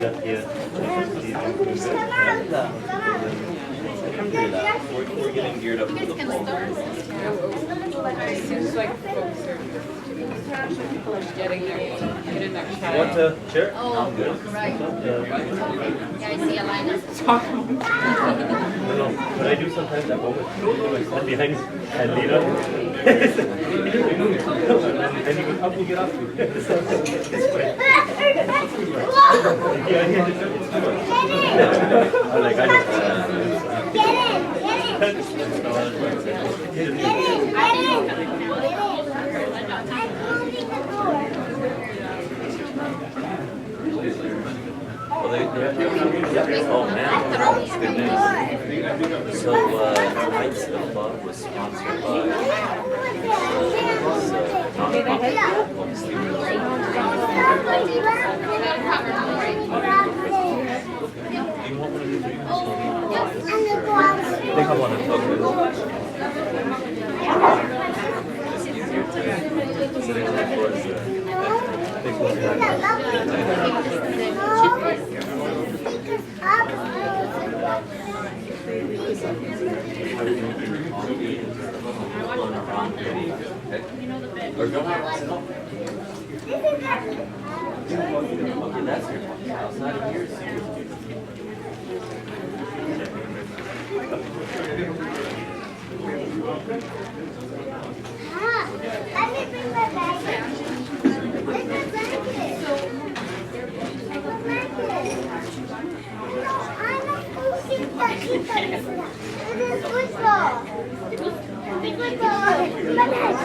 We're getting geared up for the fall. It seems like folks are getting there. Get in there. You want to chair? Oh, right. Yeah, I see a line of No. What I do sometimes, I go with my behind and lead up. And you go up and get off. It's fine. Yeah, it's too much. I like, Well, oh man, that's good news. So, Heights of Love was sponsored by Do you want one of these? They have one. Okay. Sitting on the floor is big Okay, that's your house, not in yours. Let me bring my bag. Where's my blanket? No, I'm not supposed to keep that. It is football. My bag.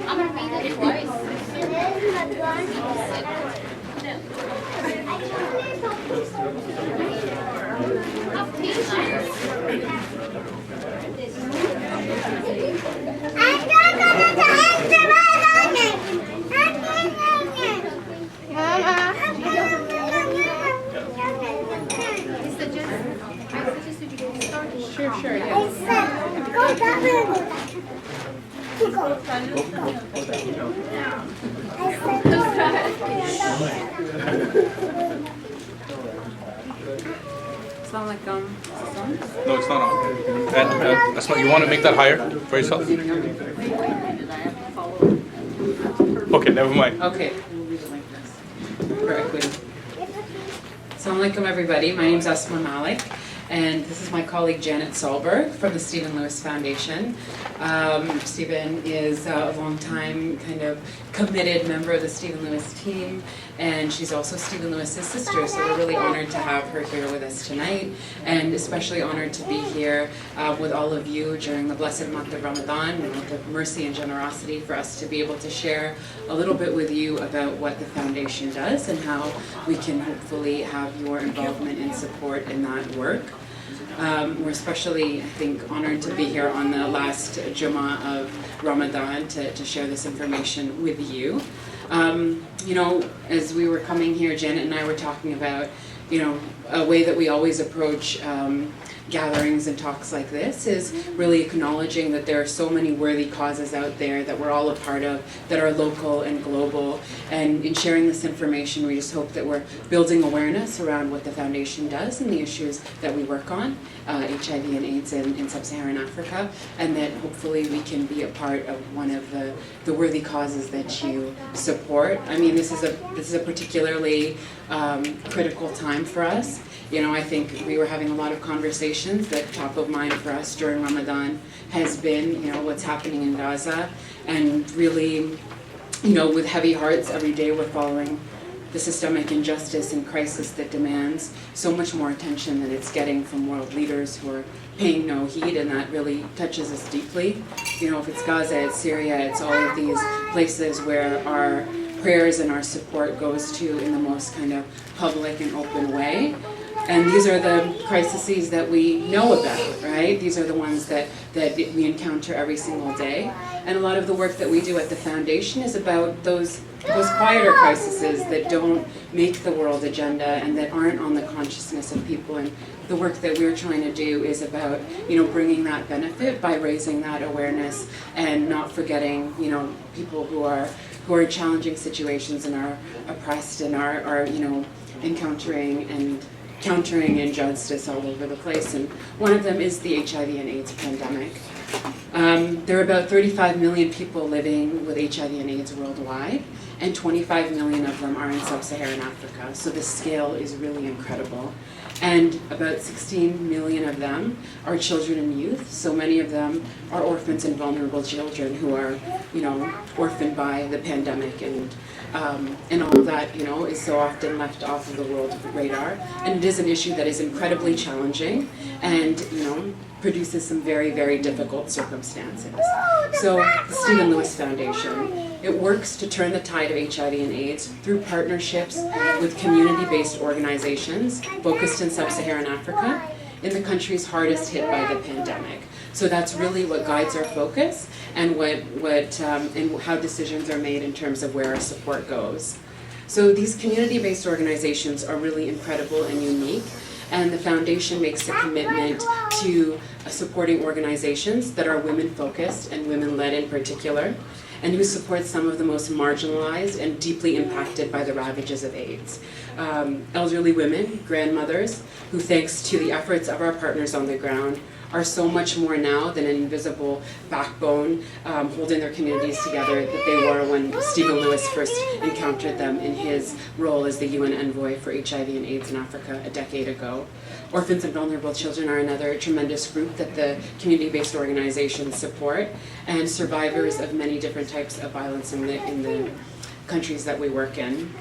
I'm gonna read it twice. It is my blanket. I Have patience. I'm not gonna answer my name. Mama. I suggested you get started. Sure, yeah. I said, go that way. Go. Sound like No, it's not on. That's not. You want to make that higher for yourself? Okay, never mind. Okay, we'll leave it like this. Correctly. Assalamu alaikum, everybody. My name is Asma Malik, and this is my colleague Janet Solberg from the Stephen Lewis Foundation. Stephen is a long-time kind of committed member of the Stephen Lewis team, and she's also Stephen Lewis's sister, so we're really honored to have her here with us tonight, and especially honored to be here with all of you during the blessed month of Ramadan, and with the mercy and generosity for us to be able to share a little bit with you about what the foundation does and how we can hopefully have your involvement and support in that work. We're especially, I think, honored to be here on the last Jummah of Ramadan to share this information with you. You know, as we were coming here, Janet and I were talking about, you know, a way that we always approach gatherings and talks like this is really acknowledging that there are so many worthy causes out there that we're all a part of that are local and global, and in sharing this information we just hope that we're building awareness around what the foundation does and the issues that we work on, HIV and AIDS in sub-Saharan Africa, and that hopefully we can be a part of one of the worthy causes that you support. I mean, this is a particularly critical time for us. You know, I think we were having a lot of conversations that top of mind for us during Ramadan has been, you know, what's happening in Gaza, and really, you know, with heavy hearts every day we're following the systemic injustice and crisis that demands so much more attention than it's getting from world leaders who are paying no heed, and that really touches us deeply. You know, if it's Gaza, it's Syria, it's all of these places where our prayers and our support goes to in the most kind of public and open way. And these are the crises that we know about, right? These are the ones that we encounter every single day. And a lot of the work that we do at the foundation is about those quieter crises that don't make the world agenda and that aren't on the consciousness of people. And the work that we're trying to do is about, bringing that benefit by raising that awareness and not forgetting, people who are who are in challenging situations and are oppressed and are encountering and countering injustice all over the place. And one of them is the HIV and AIDS pandemic. There are about 35 million people living with HIV and AIDS worldwide, and 25 million of them are in sub-Saharan Africa. So the scale is really incredible. And about 16 million of them are children and youth. So many of them are orphans and vulnerable children who are, orphaned by the pandemic, and all of that, is so often left off of the world radar. And it is an issue that is incredibly challenging, and produces some very, very difficult circumstances. So the Stephen Lewis Foundation, it works to turn the tide of HIV and AIDS through partnerships with community-based organizations focused in sub-Saharan Africa, in the countries hardest hit by the pandemic. So that's really what guides our focus and and how decisions are made in terms of where our support goes. So these community-based organizations are really incredible and unique, and the foundation makes a commitment to supporting organizations that are women-focused and women-led in particular, and who support some of the most marginalized and deeply impacted by the ravages of AIDS. Elderly women, grandmothers, who thanks to the efforts of our partners on the ground are so much more now than an invisible backbone holding their communities together that they were when Stephen Lewis first encountered them in his role as the UN envoy for HIV and AIDS in Africa a decade ago. Orphans and vulnerable children are another tremendous group that the community-based organizations support, and survivors of many different types of violence in the countries that we work in.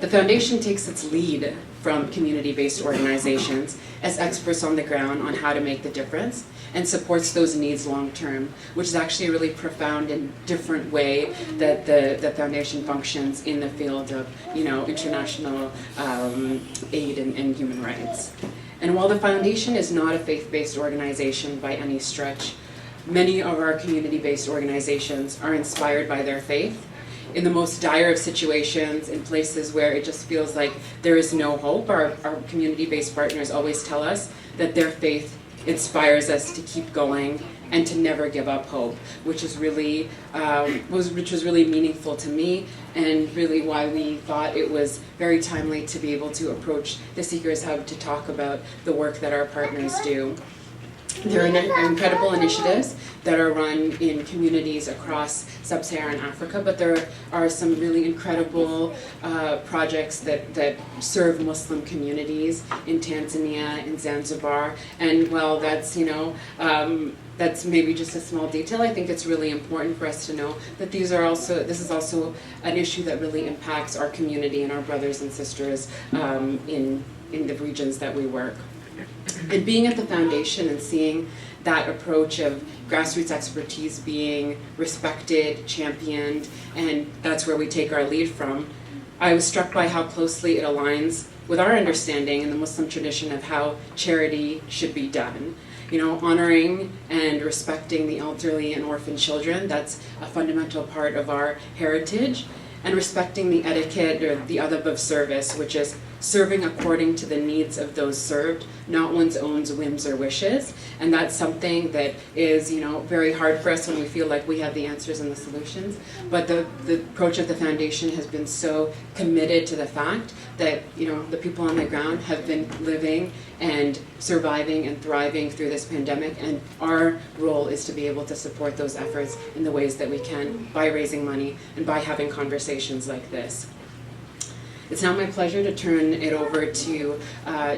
The foundation takes its lead from community-based organizations as experts on the ground on how to make the difference, and supports those needs long-term, which is actually a really profound and different way that the foundation functions in the field of international aid and human rights. And while the foundation is not a faith-based organization by any stretch, many of our community-based organizations are inspired by their faith. In the most dire of situations, in places where it just feels like there is no hope, our community-based partners always tell us that their faith inspires us to keep going and to never give up hope, which is really was really meaningful to me, and really why we thought it was very timely to be able to approach the Seekers Hub to talk about the work that our partners do. There are incredible initiatives that are run in communities across sub-Saharan Africa, but there are some really incredible projects that serve Muslim communities in Tanzania, in Zanzibar, and while that's that's maybe just a small detail, I think it's really important for us to know that this is also an issue that really impacts our community and our brothers and sisters in the regions that we work. And being at the foundation and seeing that approach of grassroots expertise being respected, championed, and that's where we take our lead from, I was struck by how closely it aligns with our understanding in the Muslim tradition of how charity should be done. Honoring and respecting the elderly and orphan children, that's a fundamental part of our heritage, and respecting the etiquette or the adab of service, which is serving according to the needs of those served, not one's own whims or wishes. And that's something that is, very hard for us when we feel like we have the answers and the solutions. But the approach of the foundation has been so committed to the fact that, the people on the ground have been living and surviving and thriving through this pandemic, and our role is to be able to support those efforts in the ways that we can by raising money and by having conversations like this. It's now my pleasure to turn it over to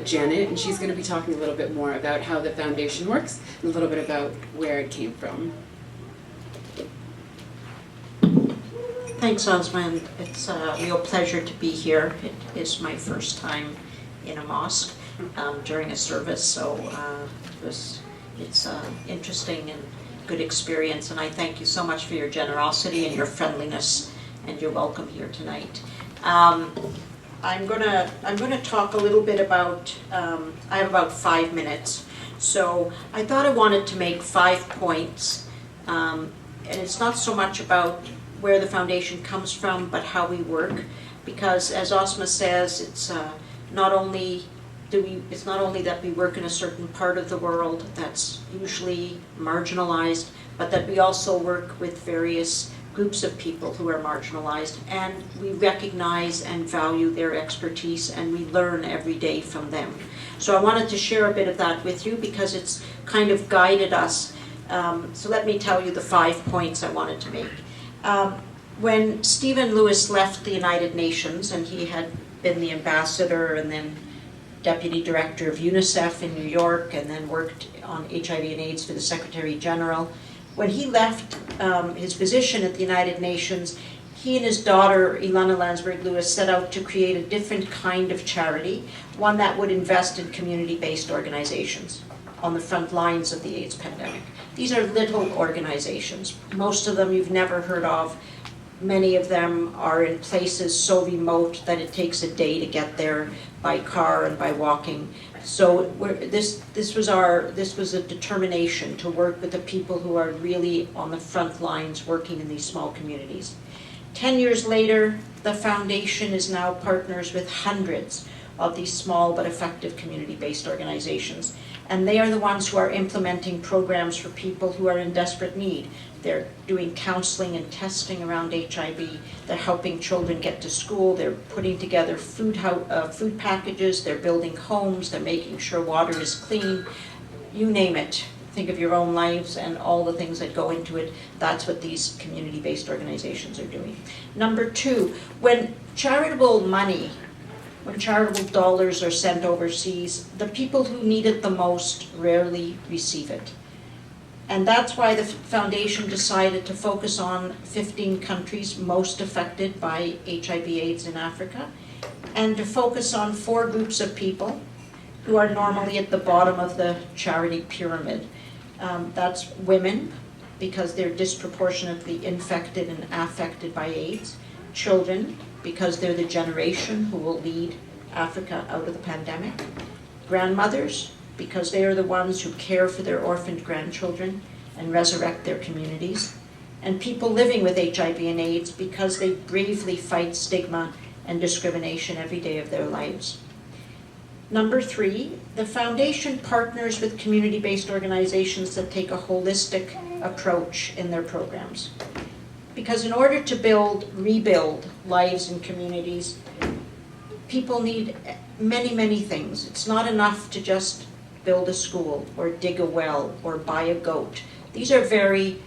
Janet, and she's going to be talking a little bit more about how the foundation works and a little bit about where it came from. Thanks, Osman. It's a real pleasure to be here. It is my first time in a mosque during a service, so it's an interesting and good experience, and I thank you so much for your generosity and your friendliness and your welcome here tonight. I'm gonna talk a little bit about. I have about 5 minutes, so I thought I wanted to make 5 points, and it's not so much about where the foundation comes from, but how we work, because as Osma says, it's not only that we work in a certain part of the world that's usually marginalized, but that we also work with various groups of people who are marginalized, and we recognize and value their expertise, and we learn every day from them. So I wanted to share a bit of that with you because it's kind of guided us. So let me tell you the 5 points I wanted to make. When Stephen Lewis left the United Nations, and he had been the ambassador and then deputy director of UNICEF in New York, and then worked on HIV and AIDS for the Secretary General, when he left his position at the United Nations, he and his daughter, Ilana Landsberg-Lewis, set out to create a different kind of charity, one that would invest in community-based organizations on the front lines of the AIDS pandemic. These are little organizations. Most of them you've never heard of. Many of them are in places so remote that it takes a day to get there by car and by walking. So this was a determination to work with the people who are really on the front lines working in these small communities. 10 years later, the foundation is now partners with hundreds of these small but effective community-based organizations. And they are the ones who are implementing programs for people who are in desperate need. They're doing counseling and testing around HIV. They're helping children get to school. They're putting together food packages. They're building homes. They're making sure water is clean. You name it. Think of your own lives and all the things that go into it. That's what these community-based organizations are doing. Number 2, when charitable dollars are sent overseas, the people who need it the most rarely receive it. And that's why the foundation decided to focus on 15 countries most affected by HIV/AIDS in Africa, and to focus on 4 groups of people who are normally at the bottom of the charity pyramid. That's women, because they're disproportionately infected and affected by AIDS. Children, because they're the generation who will lead Africa out of the pandemic. Grandmothers, because they are the ones who care for their orphaned grandchildren and resurrect their communities. And people living with HIV and AIDS, because they bravely fight stigma and discrimination every day of their lives. Number 3, the foundation partners with community-based organizations that take a holistic approach in their programs. Because in order to rebuild lives and communities, people need many, many things. It's not enough to just build a school or dig a well or buy a goat. These are very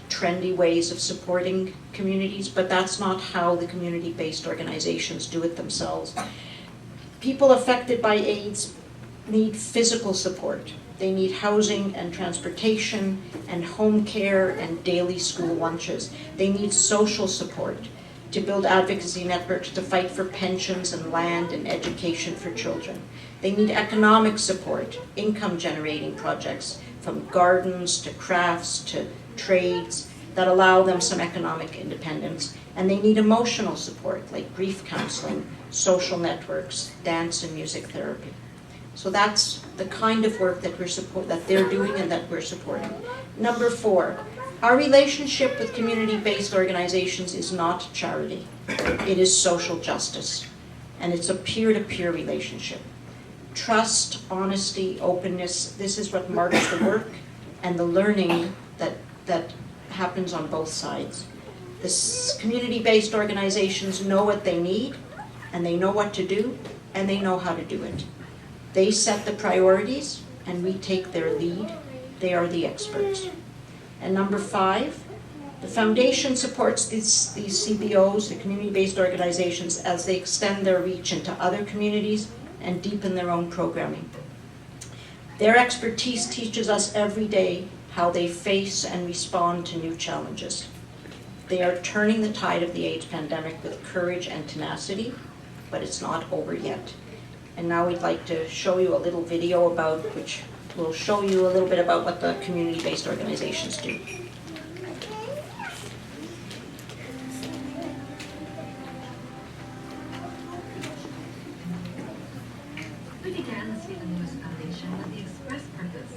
trendy ways of supporting communities, but that's not how the community-based organizations do it themselves. People affected by AIDS need physical support. They need housing and transportation and home care and daily school lunches. They need social support to build advocacy networks to fight for pensions and land and education for children. They need economic support, income generating projects, from gardens to crafts to trades that allow them some economic independence. And they need emotional support like grief counseling, social networks, dance and music therapy. So that's the kind of work that they're doing and that we're supporting. Number 4, our relationship with community-based organizations is not charity. It is social justice. And it's a peer-to-peer relationship. Trust, honesty, openness, this is what marks the work and the learning that happens on both sides. The community-based organizations know what they need, and they know what to do, and they know how to do it. They set the priorities, and we take their lead. They are the experts. And number 5, the foundation supports these CBOs, the community-based organizations, as they extend their reach into other communities and deepen their own programming. Their expertise teaches us every day how they face and respond to new challenges. They are turning the tide of the AIDS pandemic with courage and tenacity, but it's not over yet. And now we'd like to show you a little video which will show you a little bit about what the community-based organizations do. We began the Stephen Lewis Foundation with the express purpose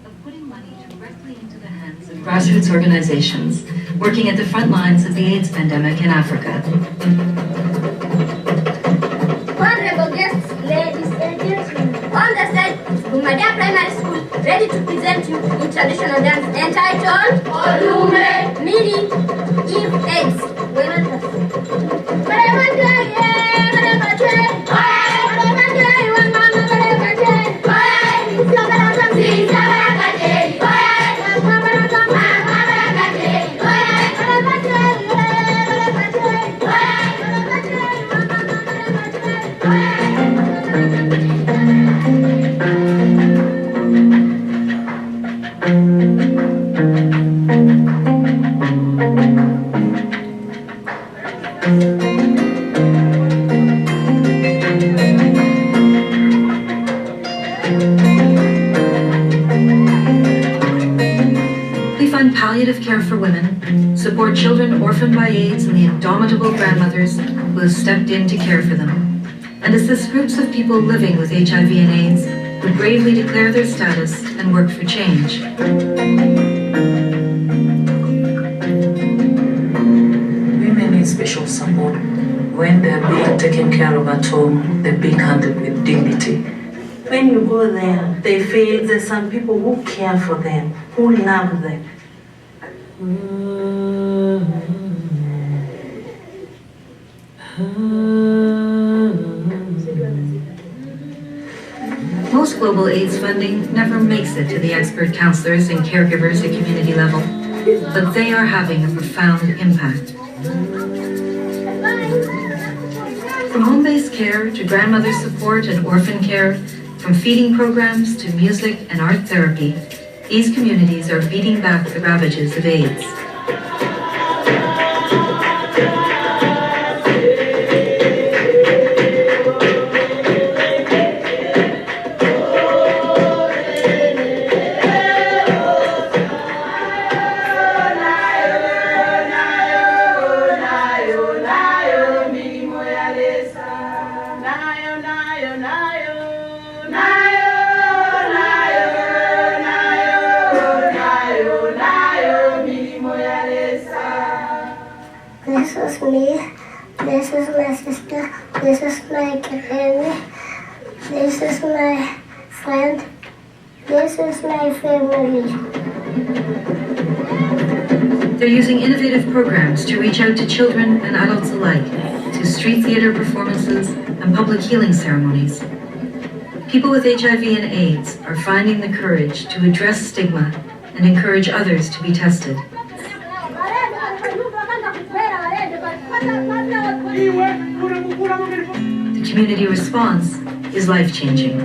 of putting money directly into the hands of grassroots organizations working at the front lines of the AIDS pandemic in Africa. Honorable guests, ladies and gentlemen, on the stage is Bumadia Primary School, ready to present you in traditional dance entitled Olume Miri. AIDS. We fund palliative care for women, support children orphaned by AIDS and the indomitable grandmothers who have stepped in to care for them, and assist groups of people living with HIV and AIDS who bravely declare their status and work for change. Women need special support. When they're being taken care of at home, they're being handled with dignity. When you go there, they feel there's some people who care for them, who love them. Most global AIDS funding never makes it to the expert counselors and caregivers at community level, but they are having a profound impact. From home-based care to grandmother support and orphan care, from feeding programs to music and art therapy, these communities are beating back the ravages of AIDS. This is me, this is my sister, this is my granny, this is my friend, this is my family. They're using innovative programs to reach out to children and adults alike, to street theater performances and public healing ceremonies. People with HIV and AIDS are finding the courage to address stigma and encourage others to be tested. The community response is life-changing.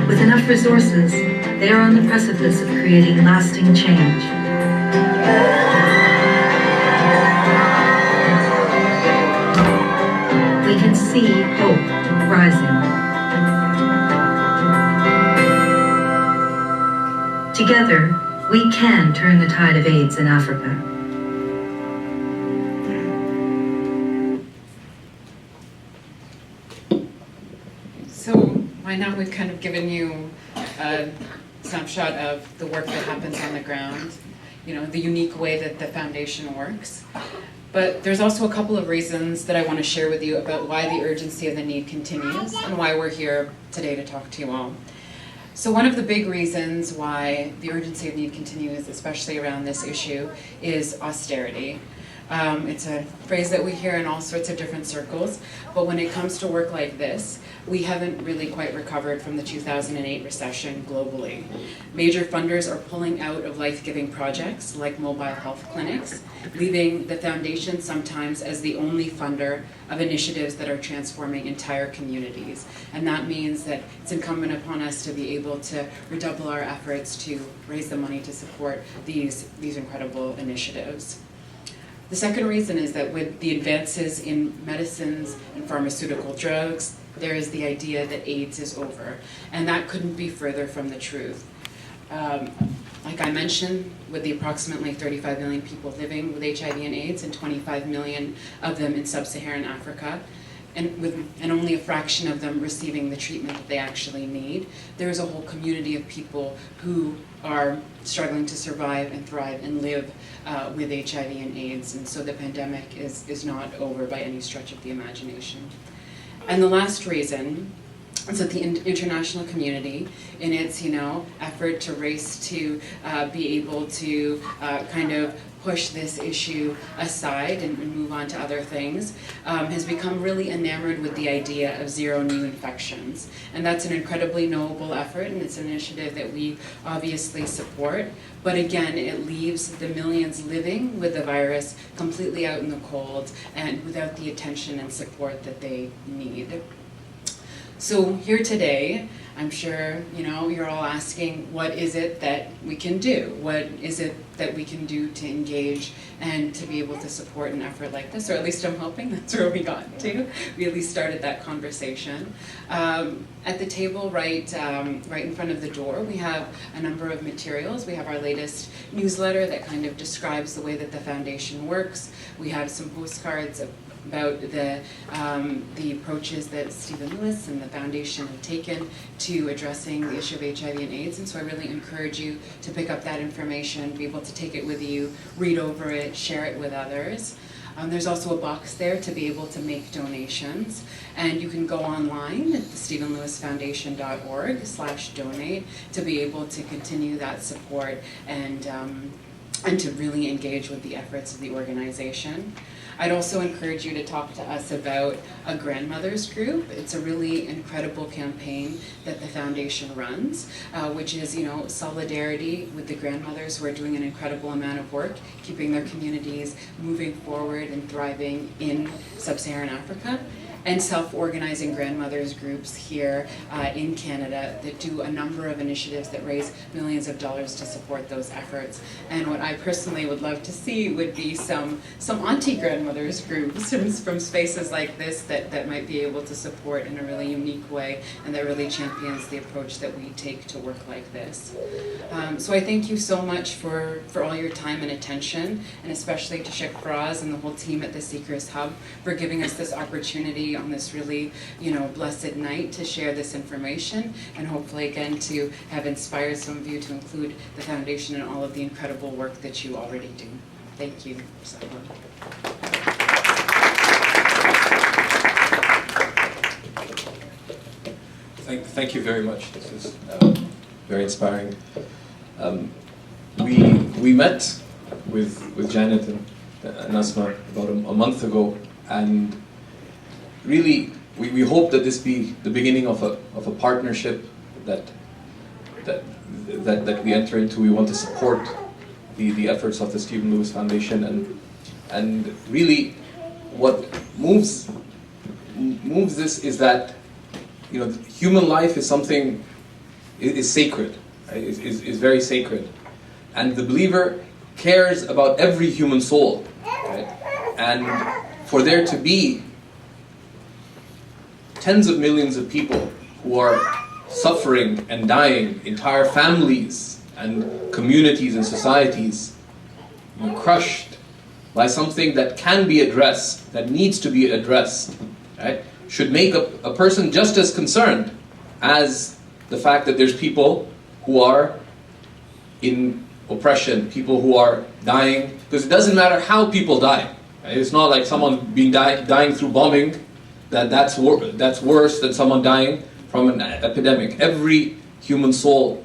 With enough resources, they are on the precipice of creating lasting change. We can see hope rising. Together, we can turn the tide of AIDS in Africa. So by now we've kind of given you a snapshot of the work that happens on the ground, you know, the unique way that the foundation works. But there's also a couple of reasons that I want to share with you about why the urgency of the need continues and why we're here today to talk to you all. So one of the big reasons why the urgency of need continues, especially around this issue, is austerity. It's a phrase that we hear in all sorts of different circles, but when it comes to work like this, we haven't really quite recovered from the 2008 recession globally. Major funders are pulling out of life-giving projects like mobile health clinics, leaving the foundation sometimes as the only funder of initiatives that are transforming entire communities. And that means that it's incumbent upon us to be able to redouble our efforts to raise the money to support these incredible initiatives. The second reason is that with the advances in medicines and pharmaceutical drugs, there is the idea that AIDS is over, and that couldn't be further from the truth. Like I mentioned, with the approximately 35 million people living with HIV and AIDS and 25 million of them in sub-Saharan Africa, and only a fraction of them receiving the treatment that they actually need, there is a whole community of people who are struggling to survive and thrive and live with HIV and AIDS, and so the pandemic is not over by any stretch of the imagination. And the last reason is that the international community, in its effort to race to be able to kind of push this issue aside and move on to other things, has become really enamored with the idea of zero new infections. And that's an incredibly noble effort, and it's an initiative that we obviously support. But again, it leaves the millions living with the virus completely out in the cold and without the attention and support that they need. So here today, I'm sure you're all asking, what is it that we can do? What is it that we can do to engage and to be able to support an effort like this? Or at least I'm hoping that's where we got to. We at least started that conversation. At the table right in front of the door, we have a number of materials. We have our latest newsletter that kind of describes the way that the foundation works. We have some postcards about the approaches that Stephen Lewis and the foundation have taken to addressing the issue of HIV and AIDS, and so I really encourage you to pick up that information, be able to take it with you, read over it, share it with others. There's also a box there to be able to make donations, and you can go online at StephenLewisFoundation.org/donate to be able to continue that support and to really engage with the efforts of the organization. I'd also encourage you to talk to us about a grandmother's group. It's a really incredible campaign that the foundation runs, which is, solidarity with the grandmothers who are doing an incredible amount of work, keeping their communities moving forward and thriving in sub-Saharan Africa, and self-organizing grandmothers groups here in Canada that do a number of initiatives that raise millions of dollars to support those efforts. And what I personally would love to see would be some auntie grandmothers groups from spaces like this that might be able to support in a really unique way and that really champions the approach that we take to work like this. So I thank you so much for all your time and attention, and especially to Sheikh Faraz and the whole team at the SeekersHub for giving us this opportunity on this really, blessed night to share this information, and hopefully again to have inspired some of you to include the foundation in all of the incredible work that you already do. Thank you. Thank you very much. This is very inspiring. We met with Janet and Asma about a month ago, and really we hope that this be the beginning of a partnership that we enter into. We want to support the efforts of the Stephen Lewis Foundation, and really what moves this is that human life is something is sacred, right? is very sacred, and the believer cares about every human soul, right? And for there to be tens of millions of people who are suffering and dying, entire families and communities and societies crushed by something that can be addressed, that needs to be addressed, right, should make a person just as concerned as the fact that there's people who are in oppression, people who are dying, because it doesn't matter how people die. Right? It's not like someone being dying through bombing, that's worse than someone dying from an epidemic. Every human soul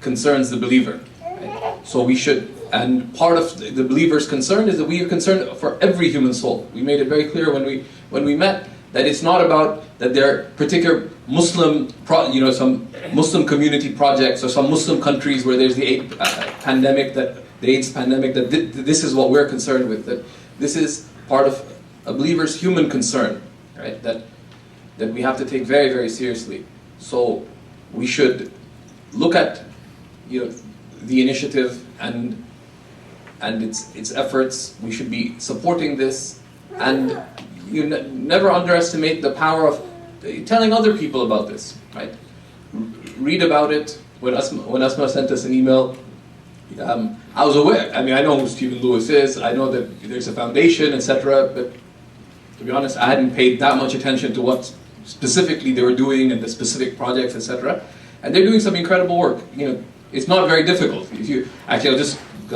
concerns the believer. Right? So we should, and part of the believer's concern is that we are concerned for every human soul. We made it very clear when we met that it's not about that there are particular Muslim, some Muslim community projects or some Muslim countries where there's the AIDS pandemic, that this is what we're concerned with. That this is part of a believer's human concern, right? That we have to take very, very seriously. So we should look at the initiative and its efforts. We should be supporting this, and you never underestimate the power of telling other people about this, right? Read about it. When Asma sent us an email I was aware. I mean, I know who Stephen Lewis is. I know that there's a foundation, etc. But to be honest, I hadn't paid that much attention to what specifically they were doing and the specific projects, etc. And they're doing some incredible work. It's not very difficult. I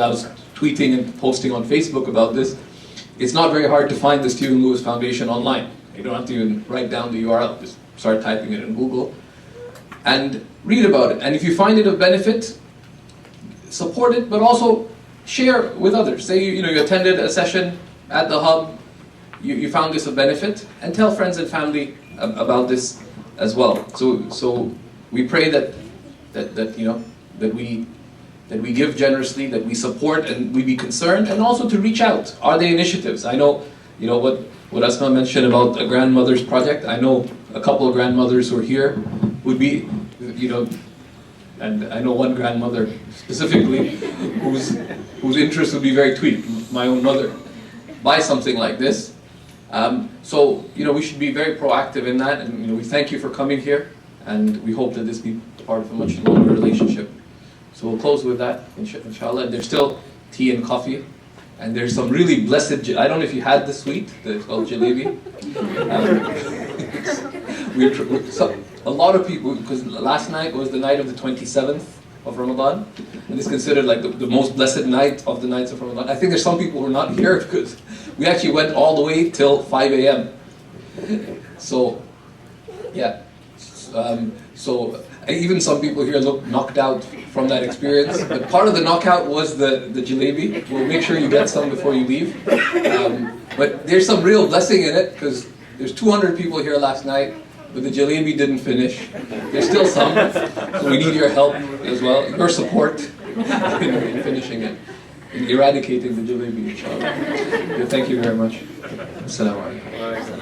was tweeting and posting on Facebook about this. It's not very hard to find the Stephen Lewis Foundation online. You don't have to even write down the URL. Just start typing it in Google and read about it. And if you find it of benefit, support it, but also share with others. Say you attended a session at the hub, you found this of benefit, and tell friends and family about this as well. So we pray that we give generously, that we support and we be concerned, and also to reach out. Are there initiatives? I know, what Asma mentioned about a grandmother's project. I know a couple of grandmothers who are here would be, and I know one grandmother specifically whose interest would be very tweaked, my own mother, by something like this. So we should be very proactive in that, and we thank you for coming here, and we hope that this be part of a much longer relationship. So we'll close with that, inshallah. There's still tea and coffee, and there's some really blessed, I don't know if you had the sweet, it's called jalebi. A lot of people, because last night was the night of the 27th of Ramadan, and it's considered like the most blessed night of the nights of Ramadan. I think there's some people who are not here because we actually went all the way till 5 a.m. So, yeah. So even some people here look knocked out from that experience. But part of the knockout was the jalebi. We'll make sure you get some before you leave. But there's some real blessing in it because there's 200 people here last night, but the jalebi didn't finish. There's still some, so we need your help as well, your support in finishing it, in eradicating the jalebi, inshallah. Thank you very much. Assalamu alaikum.